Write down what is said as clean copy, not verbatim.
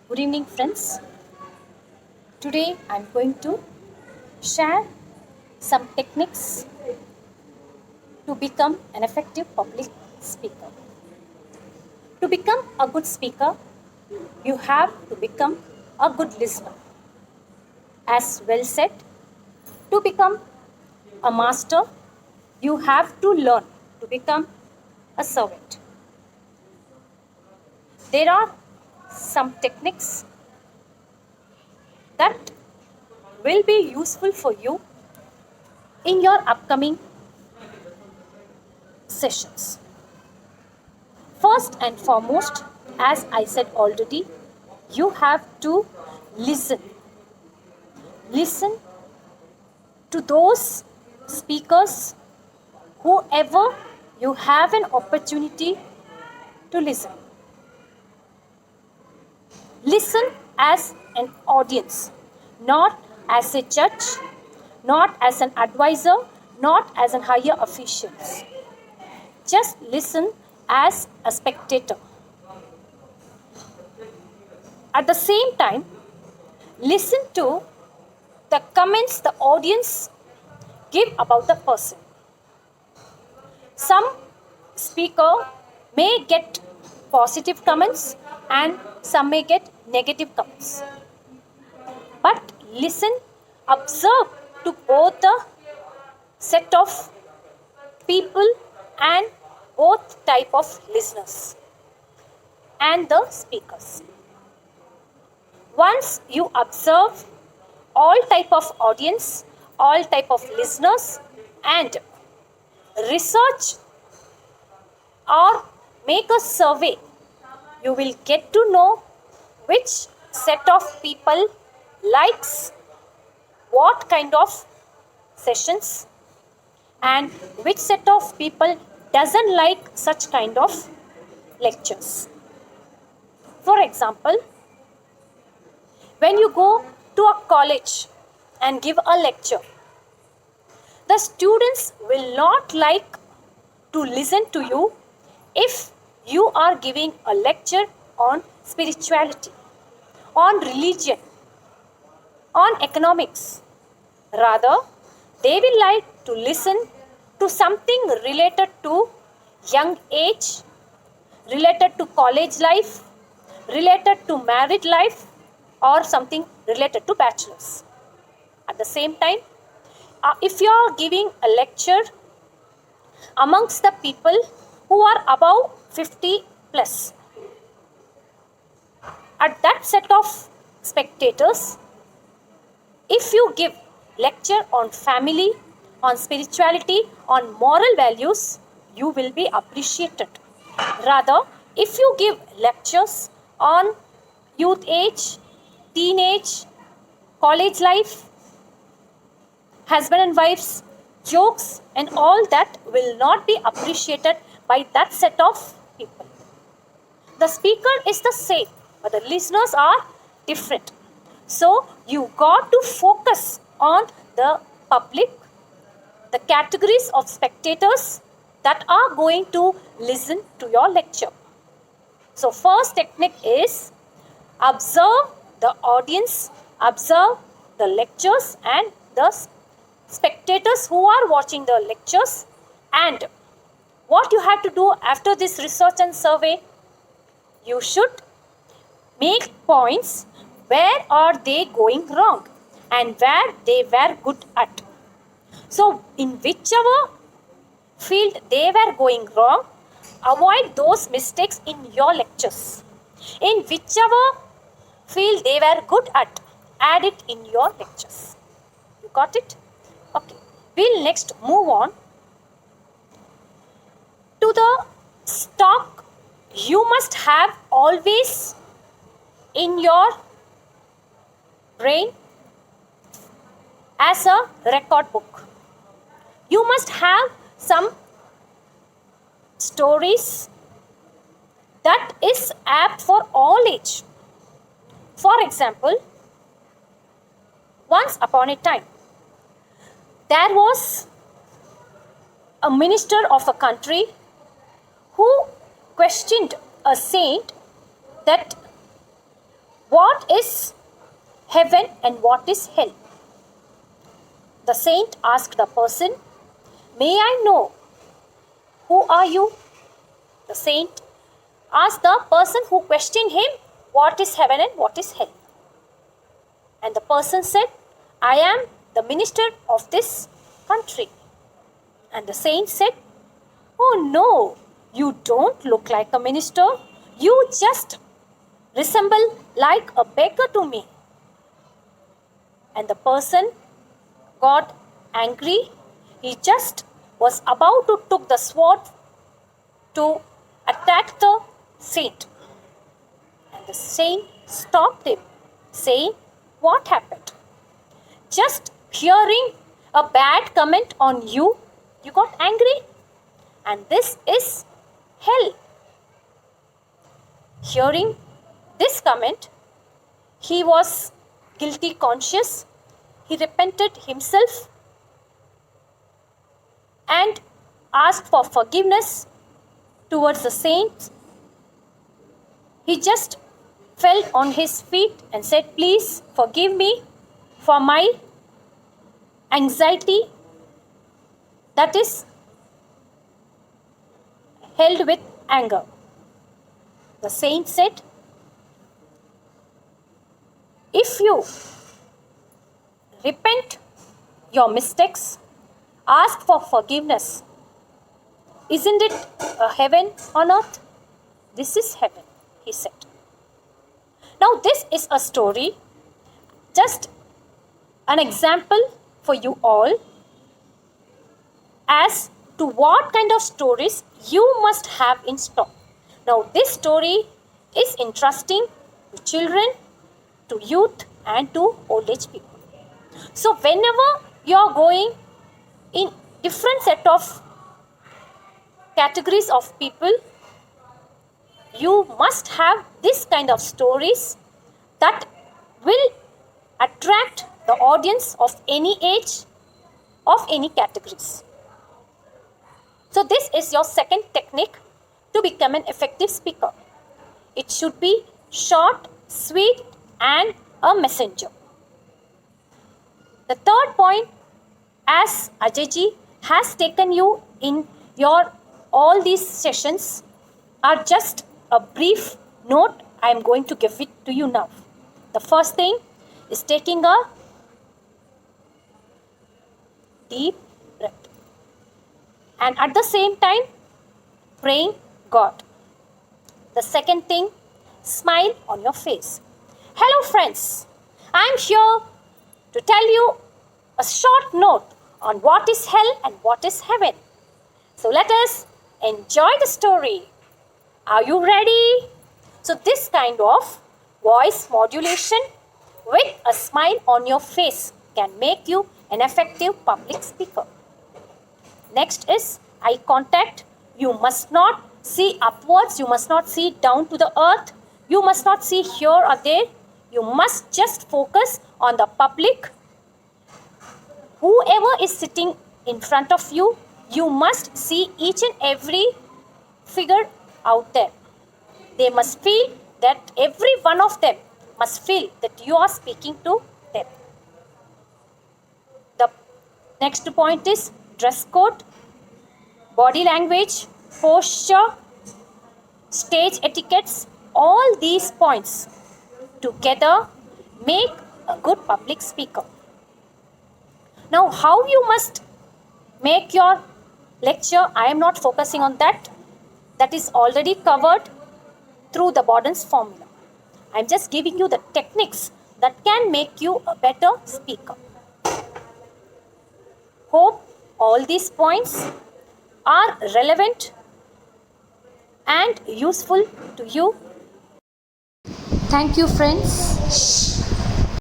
Good evening, friends. Today I'm going to share some techniques to become an effective public speaker. To become a good speaker, you have to become a good listener. As well said, to become a master, you have to learn to become a servant. There are some techniques that will be useful for you in your upcoming sessions. First and foremost, as I said already, you have to listen. Listen to those speakers, whoever you have an opportunity to listen. Listen as an audience, not as a judge, not as an advisor, not as an higher official. Just listen as a spectator. At the same time, listen to the comments the audience give about the person. Some speaker may get positive comments and some may get negative comments. But listen, observe to both the set of people and both type of listeners and the speakers. Once you observe all type of audience, all type of listeners and research or make a survey, you will get to know which set of people likes what kind of sessions and which set of people doesn't like such kind of lectures. For example, when you go to a college and give a lecture, the students will not like to listen to you if you are giving a lecture on spirituality, on religion, on economics. Rather, they will like to listen to something related to young age, related to college life, related to married life, or something related to bachelors. At the same time, if you are giving a lecture amongst the people who are above 50 plus, at that set of spectators, if you give lecture on family, on spirituality, on moral values, you will be appreciated. Rather, if you give lectures on youth age, teenage, college life, husband and wives, jokes, and all that will not be appreciated by that set of people. The speaker is the same, but the listeners are different. So you got to focus on the public, the categories of spectators that are going to listen to your lecture. So first technique is observe the audience, observe the lectures and the spectators who are watching the lectures, and what you have to do after this research and survey, you should make points where are they going wrong and where they were good at. So in whichever field they were going wrong, avoid those mistakes in your lectures. In whichever field they were good at, add it in your lectures. You got it? Okay. We'll next move on to the stock you must have always in your brain as a record book. You must have some stories that is apt for all age. For example, once upon a time, there was a minister of a country who questioned a saint that What is heaven and what is hell? The saint asked the person, "May I know who are you?" The saint asked the person who questioned him, "What is heaven and what is hell?" And the person said, "I am the minister of this country." And the saint said, "Oh no, you don't look like a minister. You just resemble like a beggar to me." And the person got angry. He just was about to take the sword to attack the saint. And the saint stopped him, saying, "What happened? Just hearing a bad comment on you, you got angry? And this is hell." Hearing this comment, he was guilty conscious. He repented himself and asked for forgiveness towards the saint. He just fell on his feet and said, "Please forgive me for my anxiety that is held with anger." The saint said, "If you repent your mistakes, ask for forgiveness, isn't it a heaven on earth?" "This is heaven," he said. Now this is a story, just an example for you all as to what kind of stories you must have in stock. Now this story is interesting to children, to youth and to old age people. So whenever you are going in different set of categories of people, you must have this kind of stories that will attract the audience of any age, of any categories. So this is your second technique to become an effective speaker. It should be short, sweet and a messenger. The third point, as Ajayji has taken you in your all these sessions, are just a brief note I am going to give it to you now. The first thing is taking a deep breath and at the same time praying God. The second thing, smile on your face. Hello friends, I am here to tell you a short note on what is hell and what is heaven. So let us enjoy the story. Are you ready? So this kind of voice modulation with a smile on your face can make you an effective public speaker. Next is eye contact. You must not see upwards. You must not see down to the earth. You must not see here or there. You must just focus on the public. Whoever is sitting in front of you, you must see each and every figure out there. They must feel that every one of them must feel that you are speaking to them. The next point is dress code, body language, posture, stage etiquettes. All these points together make a good public speaker. Now, how you must make your lecture, I am not focusing on that. That is already covered through the Borden's formula. I am just giving you the techniques that can make you a better speaker. Hope all these points are relevant and useful to you. Thank you, friends.